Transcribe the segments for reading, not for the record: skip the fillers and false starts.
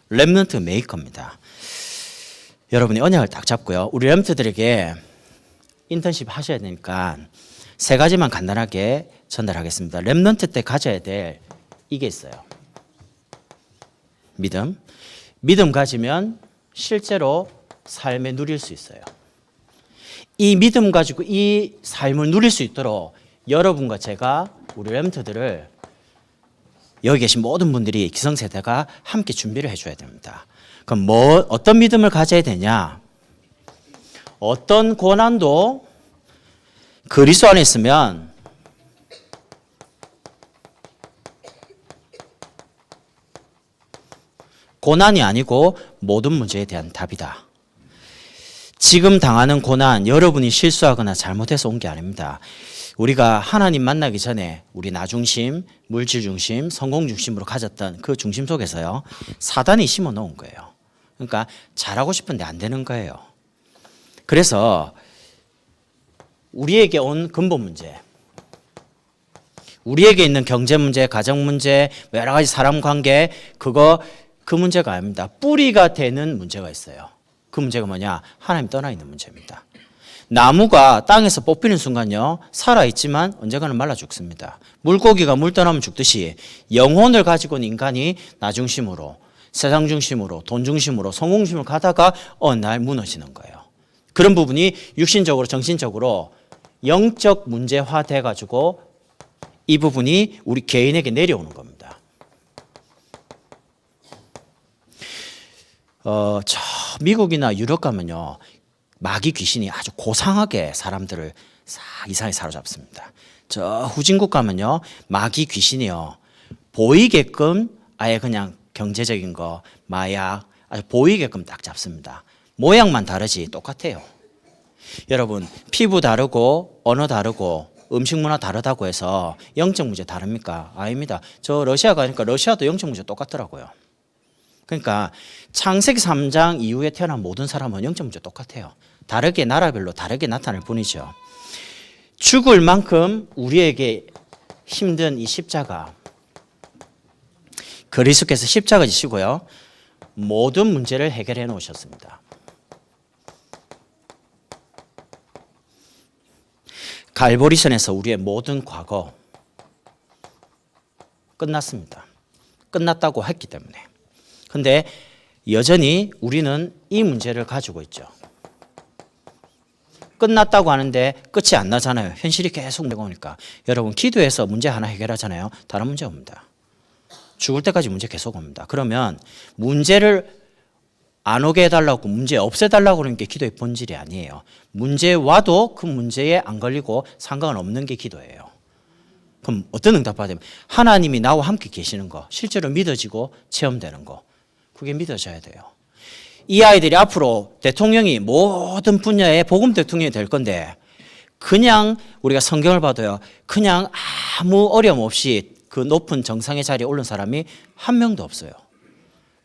렘넌트 메이커입니다. 여러분이 언약을 딱 잡고요. 우리 렘넌트들에게 인턴십 하셔야 되니까 세 가지만 간단하게 전달하겠습니다. 렘넌트 때 가져야 될 이게 있어요. 믿음. 믿음 가지면 실제로 삶에 누릴 수 있어요. 이 믿음 가지고 이 삶을 누릴 수 있도록 여러분과 제가 우리 렘넌트들을 여기 계신 모든 분들이 기성세대가 함께 준비를 해줘야 됩니다. 그럼 어떤 믿음을 가져야 되냐? 어떤 고난도 그리스도 안에 있으면 고난이 아니고 모든 문제에 대한 답이다. 지금 당하는 고난, 여러분이 실수하거나 잘못해서 온 게 아닙니다. 우리가 하나님 만나기 전에 우리 나 중심, 물질 중심, 성공 중심으로 가졌던 그 중심 속에서요, 사단이 심어 놓은 거예요. 그러니까 잘하고 싶은데 안 되는 거예요. 그래서 우리에게 온 근본 문제, 우리에게 있는 경제 문제, 가정 문제, 여러 가지 사람 관계, 그 문제가 아닙니다. 뿌리가 되는 문제가 있어요. 그 문제가 뭐냐? 하나님 떠나 있는 문제입니다. 나무가 땅에서 뽑히는 순간요, 살아있지만 언젠가는 말라 죽습니다. 물고기가 물 떠나면 죽듯이 영혼을 가지고 있는 인간이 나 중심으로, 세상 중심으로, 돈 중심으로, 성공 중심으로 가다가 어느 날 무너지는 거예요. 그런 부분이 육신적으로, 정신적으로 영적 문제화 돼가지고 이 부분이 우리 개인에게 내려오는 겁니다. 저 미국이나 유럽 가면요, 마귀 귀신이 아주 고상하게 사람들을 이상하게 사로잡습니다. 저 후진국 가면요, 마귀 귀신이요, 보이게끔 아예 그냥 경제적인 거, 마약, 아주 보이게끔 딱 잡습니다. 모양만 다르지 똑같아요. 여러분, 피부 다르고 언어 다르고 음식 문화 다르다고 해서 영적 문제 다릅니까? 아닙니다. 저 러시아 가니까 러시아도 영적 문제 똑같더라고요. 그러니까 창세기 3장 이후에 태어난 모든 사람은 영적 문제 똑같아요. 다르게 나라별로 다르게 나타날 뿐이죠. 죽을 만큼 우리에게 힘든 이 십자가, 그리스도께서 십자가 지시고요, 모든 문제를 해결해 놓으셨습니다. 갈보리선에서 우리의 모든 과거 끝났습니다. 끝났다고 했기 때문에. 근데 여전히 우리는 이 문제를 가지고 있죠. 끝났다고 하는데 끝이 안 나잖아요. 현실이 계속 오니까. 여러분, 기도해서 문제 하나 해결하잖아요. 다른 문제 옵니다. 죽을 때까지 문제 계속 옵니다. 그러면 문제를 안 오게 해달라고, 문제 없애달라고 그러는 게 기도의 본질이 아니에요. 문제 와도 그 문제에 안 걸리고 상관은 없는 게 기도예요. 그럼 어떤 응답 받아야 되면 하나님이 나와 함께 계시는 거, 실제로 믿어지고 체험되는 거, 그게 믿어져야 돼요. 이 아이들이 앞으로 대통령이 모든 분야의 복음 대통령이 될 건데, 그냥 우리가 성경을 봐도요, 그냥 아무 어려움 없이 그 높은 정상의 자리에 오른 사람이 한 명도 없어요.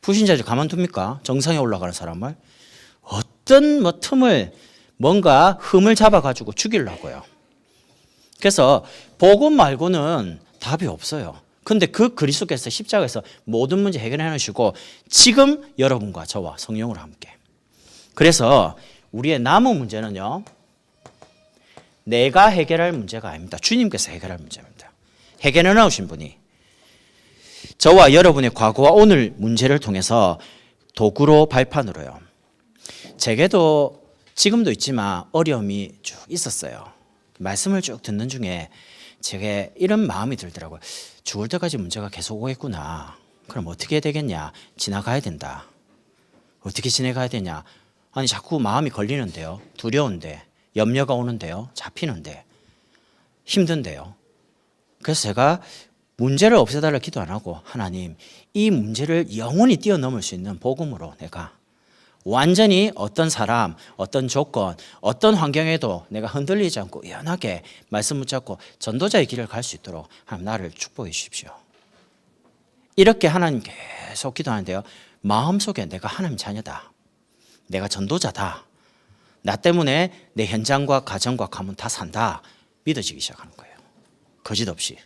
불신자들 가만둡니까? 정상에 올라가는 사람을 어떤 틈을, 뭔가 흠을 잡아가지고 죽이려고요. 그래서 복음 말고는 답이 없어요. 근데 그 그리스도께서 십자가에서 모든 문제 해결해 놓으시고 지금 여러분과 저와 성령으로 함께. 그래서 우리의 남은 문제는요, 내가 해결할 문제가 아닙니다. 주님께서 해결할 문제입니다. 해결해 놓으신 분이 저와 여러분의 과거와 오늘 문제를 통해서 도구로 발판으로요. 제게도 지금도 있지만 어려움이 쭉 있었어요. 말씀을 쭉 듣는 중에 제게 이런 마음이 들더라고요. 죽을 때까지 문제가 계속 오겠구나. 그럼 어떻게 해야 되겠냐? 지나가야 된다. 어떻게 지내가야 되냐? 아니, 자꾸 마음이 걸리는데요. 두려운데, 염려가 오는데요. 잡히는데, 힘든데요. 그래서 제가 문제를 없애달라 기도 안 하고, 하나님, 이 문제를 영원히 뛰어넘을 수 있는 복음으로 내가 완전히 어떤 사람, 어떤 조건, 어떤 환경에도 내가 흔들리지 않고 연하게 말씀 붙잡고 전도자의 길을 갈 수 있도록 하나님 나를 축복해 주십시오. 이렇게 하나님 계속 기도하는데요, 마음속에 내가 하나님 자녀다, 내가 전도자다, 나 때문에 내 현장과 가정과 가문 다 산다, 믿어지기 시작하는 거예요. 거짓 없이.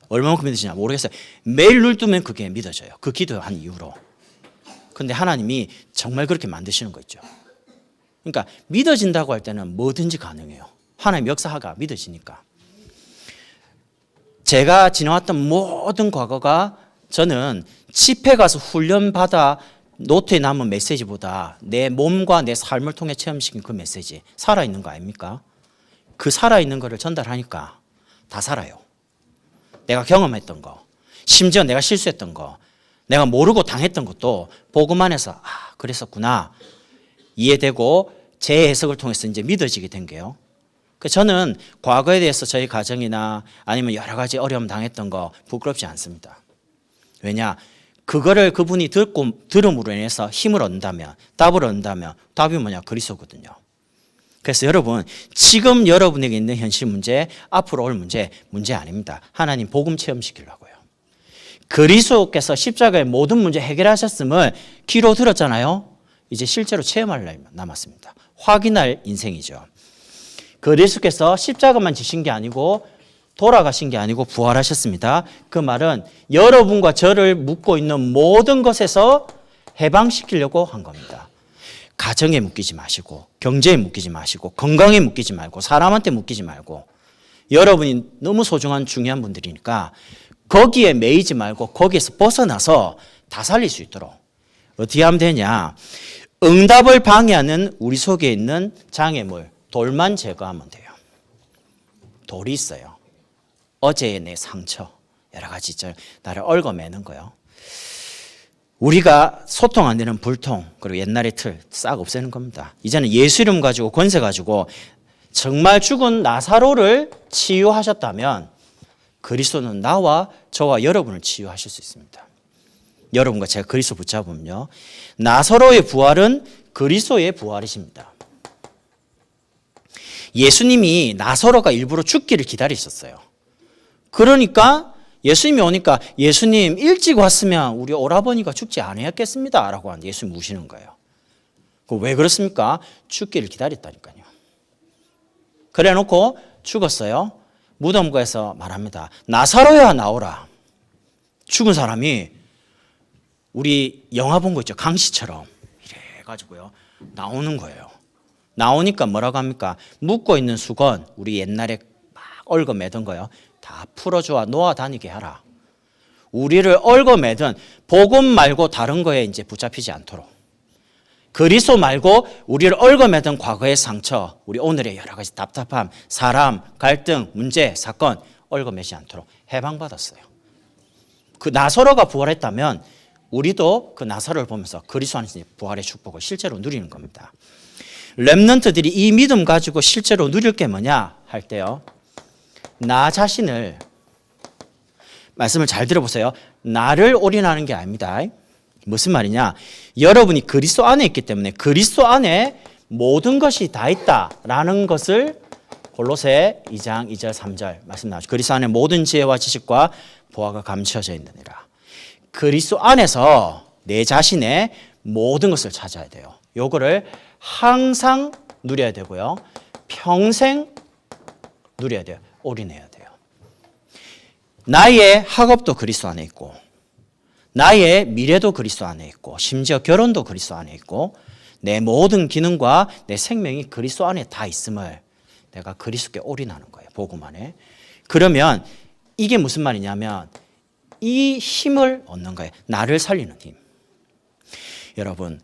얼마만큼 믿어지냐 모르겠어요. 매일 눈 뜨면 그게 믿어져요. 그 기도한 이후로. 근데 하나님이 정말 그렇게 만드시는 거 있죠. 그러니까 믿어진다고 할 때는 뭐든지 가능해요. 하나님 역사가 믿어지니까. 제가 지나왔던 모든 과거가 저는 집회 가서 훈련받아 노트에 남은 메시지보다 내 몸과 내 삶을 통해 체험시킨 그 메시지, 살아있는 거 아닙니까? 그 살아있는 거를 전달하니까 다 살아요. 내가 경험했던 거, 심지어 내가 실수했던 거, 내가 모르고 당했던 것도 복음 안에서 그랬었구나 이해되고 제 해석을 통해서 이제 믿어지게 된 게요. 저는 과거에 대해서 저희 가정이나 아니면 여러 가지 어려움 당했던 거 부끄럽지 않습니다. 왜냐? 그거를 그분이 들음으로 인해서 힘을 얻는다면, 답을 얻는다면 답이 뭐냐? 그리스도거든요. 그래서 여러분, 지금 여러분에게 있는 현실 문제, 앞으로 올 문제 아닙니다. 하나님 복음 체험시키려고요. 그리스도께서 십자가의 모든 문제 해결하셨음을 귀로 들었잖아요. 이제 실제로 체험할 날 남았습니다. 확인할 인생이죠. 그리스도께서 십자가만 지신 게 아니고 돌아가신 게 아니고 부활하셨습니다. 그 말은 여러분과 저를 묶고 있는 모든 것에서 해방시키려고 한 겁니다. 가정에 묶이지 마시고, 경제에 묶이지 마시고, 건강에 묶이지 말고, 사람한테 묶이지 말고, 여러분이 너무 소중한 중요한 분들이니까 거기에 매이지 말고 거기에서 벗어나서 다 살릴 수 있도록 어떻게 하면 되냐? 응답을 방해하는 우리 속에 있는 장애물, 돌만 제거하면 돼요. 돌이 있어요. 어제의 내 상처, 여러 가지 나를 얽어매는 거요. 우리가 소통 안 되는 불통, 그리고 옛날의 틀 싹 없애는 겁니다. 이제는 예수 이름 가지고 권세 가지고 정말 죽은 나사로를 치유하셨다면 그리스도는 나와 저와 여러분을 치유하실 수 있습니다. 여러분과 제가 그리스도 붙잡으면요, 나사로의 부활은 그리스도의 부활이십니다. 예수님이 나사로가 일부러 죽기를 기다리셨어요. 그러니까 예수님이 오니까 예수님 일찍 왔으면 우리 오라버니가 죽지 않았겠습니다 라고 하는데 예수님 우시는 거예요. 왜 그렇습니까? 죽기를 기다렸다니까요. 그래 놓고 죽었어요. 무덤가에서 말합니다. 나사로야 나오라. 죽은 사람이 우리 영화 본 거 있죠. 강시처럼 이래가지고요 나오는 거예요. 나오니까 뭐라고 합니까? 묶고 있는 수건, 우리 옛날에 막 얽어매던 거요, 다 풀어줘야 놓아 다니게 하라. 우리를 얽어매든 복음 말고 다른 거에 이제 붙잡히지 않도록, 그리스도 말고 우리를 얽어매던 과거의 상처, 우리 오늘의 여러 가지 답답함, 사람, 갈등, 문제, 사건 얽어매지 않도록 해방받았어요. 그 나사로가 부활했다면 우리도 그 나사로를 보면서 그리스도 안에서 부활의 축복을 실제로 누리는 겁니다. 렘넌트들이 이 믿음 가지고 실제로 누릴 게 뭐냐 할 때요, 나 자신을, 말씀을 잘 들어보세요. 나를 올인하는 게 아닙니다. 무슨 말이냐? 여러분이 그리스도 안에 있기 때문에 그리스도 안에 모든 것이 다 있다라는 것을 골로새 2장 2절 3절 말씀 나오죠. 그리스도 안에 모든 지혜와 지식과 보화가 감춰져 있느니라. 그리스도 안에서 내 자신의 모든 것을 찾아야 돼요. 요거를 항상 누려야 되고요, 평생 누려야 돼요. 올인해야 돼요. 나의 학업도 그리스도 안에 있고, 나의 미래도 그리스도 안에 있고, 심지어 결혼도 그리스도 안에 있고, 내 모든 기능과 내 생명이 그리스도 안에 다 있음을 내가 그리스도께 올인하는 거예요. 복음 안에. 그러면 이게 무슨 말이냐면 이 힘을 얻는 거예요. 나를 살리는 힘. 여러분,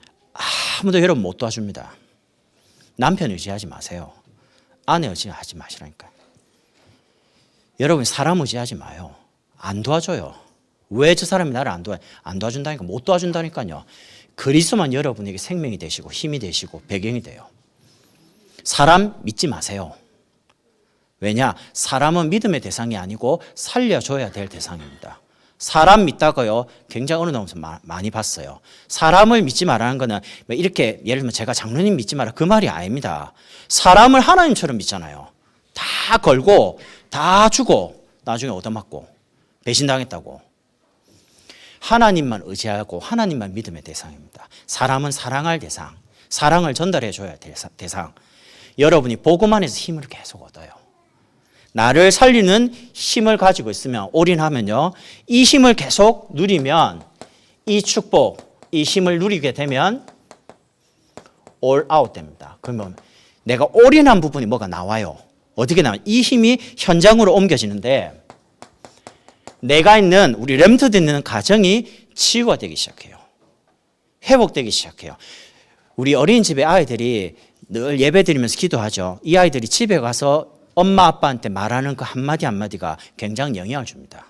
아무도 여러분 못 도와줍니다. 남편 의지하지 마세요. 아내 의지하지 마시라니까요. 여러분, 사람 의지하지 마요. 안 도와줘요. 왜 저 사람이 나를 안 도와준다니까, 못 도와준다니까요. 그리스도만 여러분에게 생명이 되시고 힘이 되시고 배경이 돼요. 사람 믿지 마세요. 왜냐? 사람은 믿음의 대상이 아니고 살려줘야 될 대상입니다. 사람 믿다가요, 굉장히 어느 나오면서 많이 봤어요. 사람을 믿지 말라는 거는 이렇게, 예를 들면 제가 장로님 믿지 마라 그 말이 아닙니다. 사람을 하나님처럼 믿잖아요. 다 걸고 다 주고 나중에 얻어맞고 배신당했다고. 하나님만 의지하고 하나님만 믿음의 대상입니다. 사람은 사랑할 대상, 사랑을 전달해 줘야 될 대상. 여러분이 복음 안에서 힘을 계속 얻어요. 나를 살리는 힘을 가지고 있으면, 올인하면요, 이 힘을 계속 누리면 이 축복, 이 힘을 누리게 되면 all out 됩니다. 그러면 내가 올인한 부분이 뭐가 나와요. 어떻게 나와요? 이 힘이 현장으로 옮겨지는데 내가 있는 우리 렘트드 있는 가정이 치유가 되기 시작해요. 회복되기 시작해요. 우리 어린이집의 아이들이 늘 예배 드리면서 기도하죠. 이 아이들이 집에 가서 엄마 아빠한테 말하는 그 한마디 한마디가 굉장히 영향을 줍니다.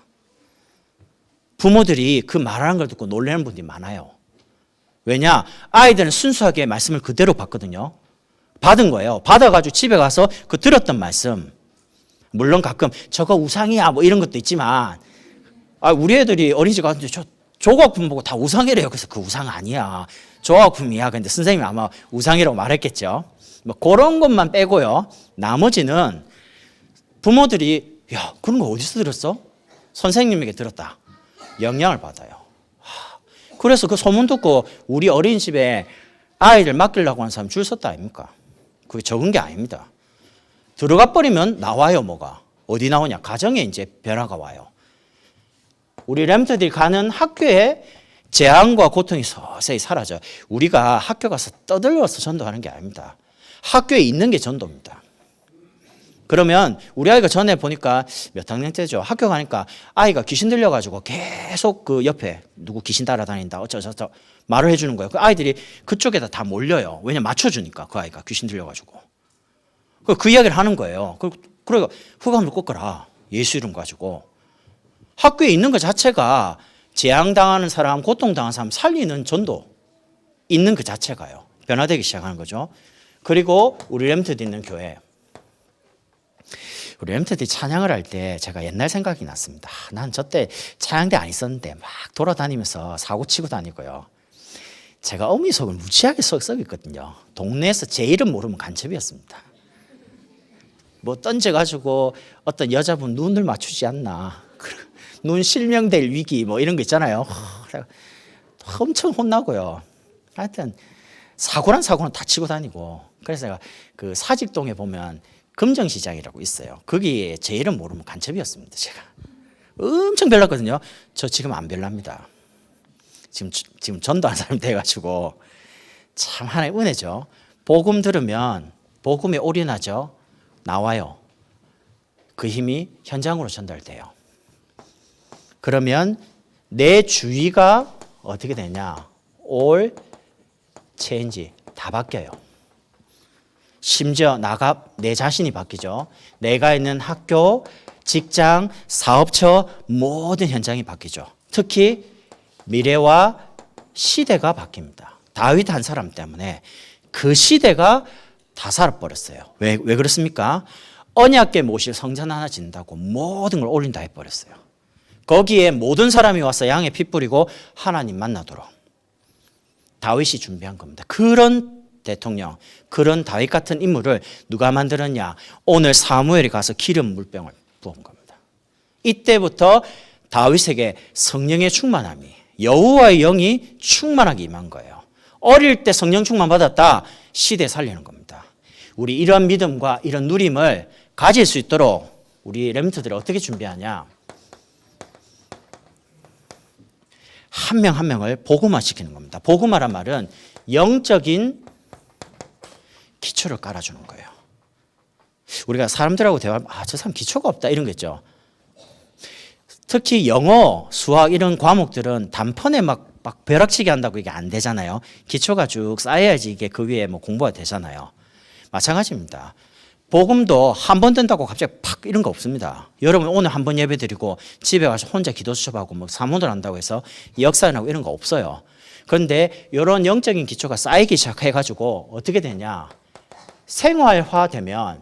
부모들이 그 말하는 걸 듣고 놀라는 분들이 많아요. 왜냐? 아이들은 순수하게 말씀을 그대로 받거든요. 받은 거예요. 받아가지고 집에 가서 그 들었던 말씀, 물론 가끔 저거 우상이야 뭐 이런 것도 있지만 우리 애들이 어린이집 갔는데 저 조각품 보고 다 우상이래요. 그래서 그 우상 아니야. 조각품이야. 근데 선생님이 아마 우상이라고 말했겠죠. 뭐 그런 것만 빼고요. 나머지는 부모들이 야 그런 거 어디서 들었어? 선생님에게 들었다. 영향을 받아요. 그래서 그 소문 듣고 우리 어린이집에 아이를 맡기려고 하는 사람 줄 섰다 아닙니까? 그게 적은 게 아닙니다. 들어가 버리면 나와요. 뭐가. 어디 나오냐. 가정에 이제 변화가 와요. 우리 렘트들이 가는 학교에 재앙과 고통이 서서히 사라져요. 우리가 학교 가서 떠들어서 전도하는 게 아닙니다. 학교에 있는 게 전도입니다. 그러면 우리 아이가 전에 보니까 몇 학년 때죠. 학교 가니까 아이가 귀신 들려가지고 계속 그 옆에 누구 귀신 따라다닌다 어쩌저쩌 말을 해주는 거예요. 그 아이들이 그쪽에다 다 몰려요. 왜냐면 맞춰주니까 그 아이가 귀신 들려가지고. 그 이야기를 하는 거예요. 그러니까 흑암을 꺾어라. 예수 이름 가지고. 학교에 있는 것 자체가 재앙당하는 사람, 고통당하는 사람 살리는 전도 있는 그 자체가요. 변화되기 시작하는 거죠. 그리고 우리 렘트드 있는 교회. 우리 렘트들이 찬양을 할 때 제가 옛날 생각이 났습니다. 난 저때 찬양대 안 있었는데 막 돌아다니면서 사고 치고 다니고요. 제가 어미속을 무지하게 썩였거든요. 동네에서 제 이름 모르면 간첩이었습니다. 뭐 던져가지고 어떤 여자분 눈을 맞추지 않나. 눈 실명될 위기 뭐 이런 거 있잖아요. 엄청 혼나고요. 하여튼 사고란 사고는 다 치고 다니고. 그래서 제가 그 사직동에 보면 금정시장이라고 있어요. 거기에 제 이름 모르면 간첩이었습니다. 제가 엄청 별났거든요. 저 지금 안 별납니다. 지금 전도한 사람이 돼가지고 참 하나의 은혜죠. 복음 들으면 복음에 올인하죠. 나와요. 그 힘이 현장으로 전달돼요. 그러면 내 주위가 어떻게 되냐? all change 다 바뀌어요. 심지어 내 자신이 바뀌죠. 내가 있는 학교, 직장, 사업처 모든 현장이 바뀌죠. 특히 미래와 시대가 바뀝니다. 다윗 한 사람 때문에 그 시대가 다 살아버렸어요. 왜 그렇습니까? 언약궤 모실 성전 하나 짓는다고 모든 걸 올린다 해버렸어요. 거기에 모든 사람이 와서 양의 피 뿌리고 하나님 만나도록 다윗이 준비한 겁니다. 그런 대통령, 그런 다윗 같은 인물을 누가 만들었냐? 오늘 사무엘이 가서 기름 물병을 부은 겁니다. 이때부터 다윗에게 성령의 충만함이, 여호와의 영이 충만하게 임한 거예요. 어릴 때 성령 충만 받았다, 시대 살리는 겁니다. 우리 이런 믿음과 이런 누림을 가질 수 있도록 우리 렘트들을 어떻게 준비하냐? 한 명 한 명을 복음화시키는 겁니다. 복음화란 말은 영적인 기초를 깔아주는 거예요. 우리가 사람들하고 대화하면 저 사람 기초가 없다 이런 거 있죠. 특히 영어, 수학 이런 과목들은 단번에 막 벼락치기 한다고 이게 안 되잖아요. 기초가 쭉 쌓여야지 이게 그 위에 뭐 공부가 되잖아요. 마찬가지입니다. 복음도 한 번 된다고 갑자기 팍 이런 거 없습니다. 여러분 오늘 한 번 예배 드리고 집에 가서 혼자 기도 수첩하고 뭐 사모들 한다고 해서 역사하고 이런 거 없어요. 그런데 이런 영적인 기초가 쌓이기 시작해가지고 어떻게 되냐? 생활화되면,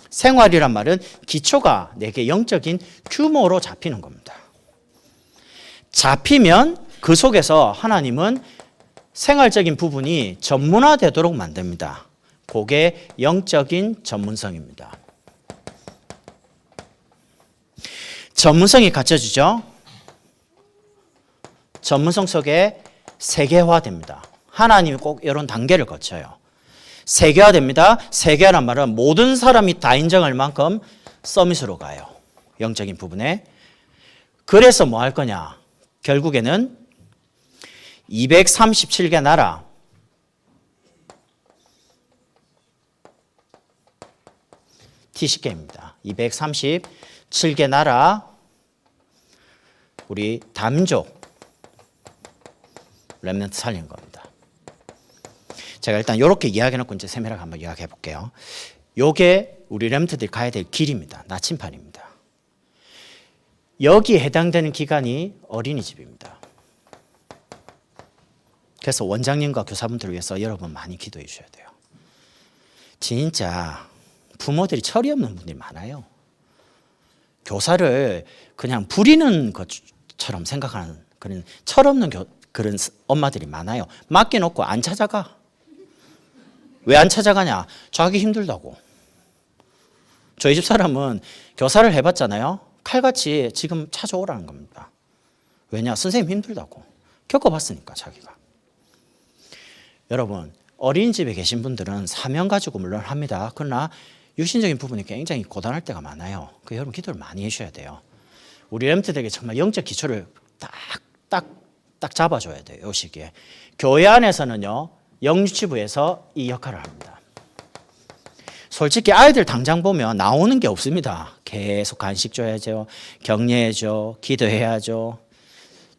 생활이란 말은 기초가 내게 영적인 규모로 잡히는 겁니다. 잡히면 그 속에서 하나님은 생활적인 부분이 전문화되도록 만듭니다. 그게 영적인 전문성입니다. 전문성이 갖춰지죠. 전문성 속에 세계화됩니다. 하나님이 꼭 이런 단계를 거쳐요. 세계화됩니다. 세계화란 말은 모든 사람이 다 인정할 만큼 서밋으로 가요. 영적인 부분에. 그래서 뭐 할 거냐? 결국에는 237개 나라, TCK입니다. 237개 나라, 우리 다민족 렘넌트 살린 겁니다. 제가 일단 이렇게 이야기해놓고 이제 세밀하게 한번 이야기해 볼게요. 요게 우리 렘넌트들이 가야 될 길입니다. 나침판입니다. 여기에 해당되는 기관이 어린이집입니다. 그래서 원장님과 교사분들을 위해서 여러분 많이 기도해 주셔야 돼요. 진짜 부모들이 철이 없는 분들이 많아요. 교사를 그냥 부리는 것처럼 생각하는 그런 철없는 그런 엄마들이 많아요. 맡겨놓고 안 찾아가. 왜 안 찾아가냐? 자기 힘들다고. 저희 집 사람은 교사를 해봤잖아요. 칼같이 지금 찾아오라는 겁니다. 왜냐? 선생님 힘들다고. 겪어봤으니까 자기가. 여러분, 어린이집에 계신 분들은 사명 가지고 물론 합니다. 그러나 육신적인 부분이 굉장히 고단할 때가 많아요. 그 여러분 기도를 많이 해주셔야 돼요. 우리 렘트들에게 정말 영적 기초를 딱 잡아줘야 돼요. 이 시기에. 교회 안에서는요, 영유치부에서 이 역할을 합니다. 솔직히 아이들 당장 보면 나오는 게 없습니다. 계속 간식 줘야죠. 격려해줘. 기도해야죠.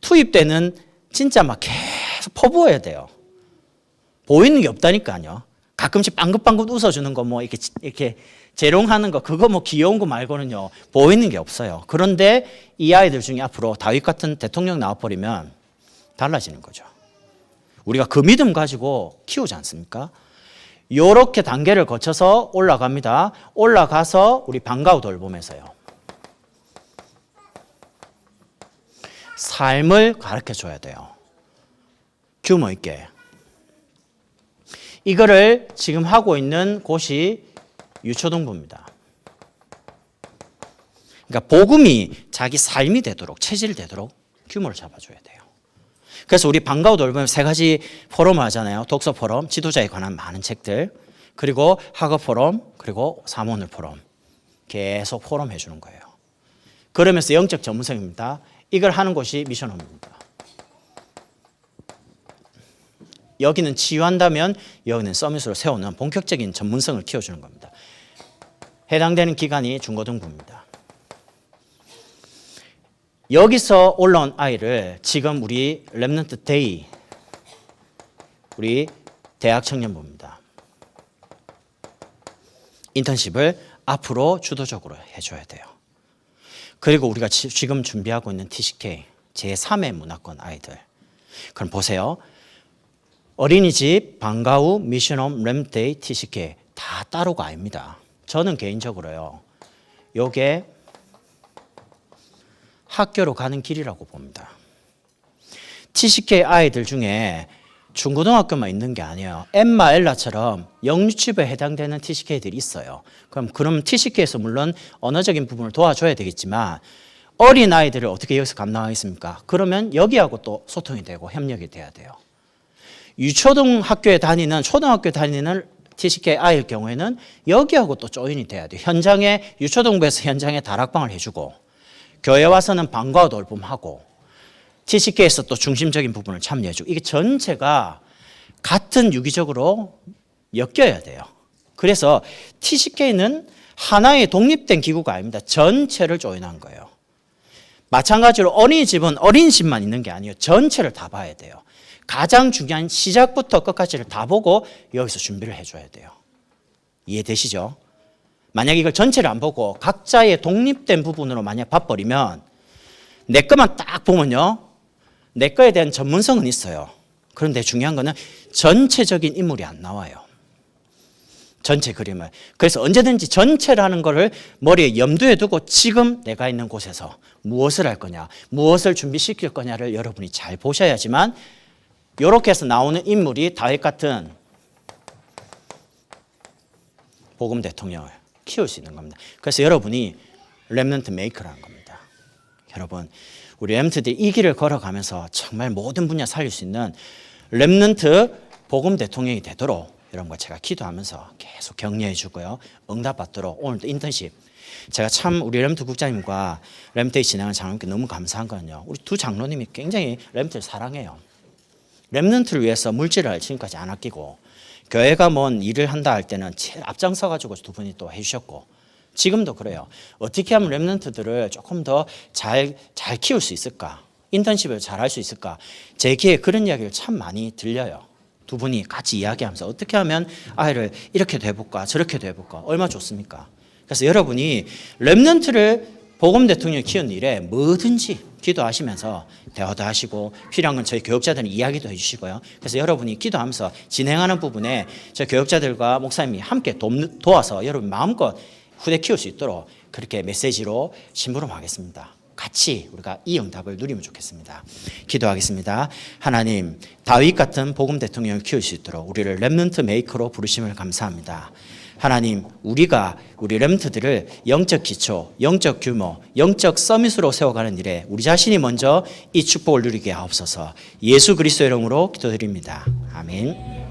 투입 때는 진짜 막 계속 퍼부어야 돼요. 보이는 게 없다니까요. 가끔씩 빵긋빵긋 웃어주는 거 뭐 이렇게 재롱하는 거 그거 뭐 귀여운 거 말고는요 보이는 게 없어요. 그런데 이 아이들 중에 앞으로 다윗 같은 대통령 나와버리면 달라지는 거죠. 우리가 그 믿음 가지고 키우지 않습니까? 요렇게 단계를 거쳐서 올라갑니다. 올라가서 우리 방과후 돌봄에서요. 삶을 가르쳐 줘야 돼요. 규모 있게. 이거를 지금 하고 있는 곳이 유초등부입니다. 그러니까 복음이 자기 삶이 되도록, 체질이 되도록 규모를 잡아줘야 돼요. 그래서 우리 방과후 돌봄에 세 가지 포럼을 하잖아요. 독서 포럼, 지도자에 관한 많은 책들, 그리고 학업 포럼, 그리고 사모늘 포럼. 계속 포럼 해주는 거예요. 그러면서 영적 전문성입니다. 이걸 하는 곳이 미션홈입니다. 여기는 치유한다면 여기는 서밋으로 세우는 본격적인 전문성을 키워주는 겁니다. 해당되는 기관이 중고등부입니다. 여기서 올라온 아이를 지금 우리 렘넌트 데이, 우리 대학 청년부입니다. 인턴십을 앞으로 주도적으로 해줘야 돼요. 그리고 우리가 지금 준비하고 있는 TCK 제3회 문화권 아이들. 그럼 보세요. 어린이집, 방과후, 미션홈, 렘데이, TCK 다 따로가 아닙니다. 저는 개인적으로요. 요게 학교로 가는 길이라고 봅니다. TCK 아이들 중에 중고등학교만 있는 게 아니에요. 엠마, 엘라처럼 영유치부에 해당되는 TCK들이 있어요. 그럼 TCK에서 물론 언어적인 부분을 도와줘야 되겠지만 어린 아이들을 어떻게 여기서 감당하겠습니까? 그러면 여기하고 또 소통이 되고 협력이 돼야 돼요. 유초등학교에 다니는 초등학교에 다니는 TCK 아이일 경우에는 여기하고 또 조인이 돼야 돼요. 현장에 유초등부에서 현장에 다락방을 해주고 교회 와서는 방과후 돌봄하고 TCK에서 또 중심적인 부분을 참여해주고 이게 전체가 같은 유기적으로 엮여야 돼요. 그래서 TCK는 하나의 독립된 기구가 아닙니다. 전체를 조인한 거예요. 마찬가지로 어린이집은 어린이집만 있는 게 아니에요. 전체를 다 봐야 돼요. 가장 중요한 시작부터 끝까지를 다 보고 여기서 준비를 해줘야 돼요. 이해되시죠? 만약 이걸 전체를 안 보고 각자의 독립된 부분으로 만약 봐버리면 내 것만 딱 보면요. 내 거에 대한 전문성은 있어요. 그런데 중요한 거는 전체적인 인물이 안 나와요. 전체 그림을. 그래서 언제든지 전체라는 거를 머리에 염두에 두고 지금 내가 있는 곳에서 무엇을 할 거냐, 무엇을 준비시킬 거냐를 여러분이 잘 보셔야지만 이렇게 해서 나오는 인물이 다윗 같은 복음 대통령을 키울 수 있는 겁니다. 그래서 여러분이 렘넌트 메이커라는 겁니다. 여러분, 우리 렘넌트들이 이 길을 걸어가면서 정말 모든 분야 살릴 수 있는 렘넌트 복음 대통령이 되도록 여러분과 제가 기도하면서 계속 격려해 주고요. 응답받도록 오늘도 인턴십. 제가 참 우리 렘넌트 국장님과 렘넌트의 진행을 장로님께 너무 감사한 거는요. 우리 두 장로님이 굉장히 렘넌트를 사랑해요. 렘넌트를 위해서 물질을 지금까지 안 아끼고 교회가 뭔 일을 한다 할 때는 앞장서 가지고 두 분이 또 해주셨고 지금도 그래요. 어떻게 하면 렘넌트들을 조금 더 잘 키울 수 있을까? 인턴십을 잘 할 수 있을까? 제 귀에 그런 이야기를 참 많이 들려요. 두 분이 같이 이야기하면서 어떻게 하면 아이를 이렇게도 해볼까 저렇게도 해볼까 얼마나 좋습니까? 그래서 여러분이 렘넌트를 복음 대통령 키우는 일에 뭐든지 기도하시면서 대화도 하시고 필요한 건 저희 교육자들은 이야기도 해주시고요. 그래서 여러분이 기도하면서 진행하는 부분에 저희 교육자들과 목사님이 함께 도와서 여러분 마음껏 후대 키울 수 있도록 그렇게 메시지로 심부름하겠습니다. 같이 우리가 이 응답을 누리면 좋겠습니다. 기도하겠습니다. 하나님, 다윗 같은 복음 대통령을 키울 수 있도록 우리를 렘넌트 메이커로 부르심을 감사합니다. 하나님, 우리가 우리 렘넌트들을 영적 기초, 영적 규모, 영적 서밋으로 세워가는 일에 우리 자신이 먼저 이 축복을 누리게 하옵소서. 예수 그리스도의 이름으로 기도드립니다. 아멘.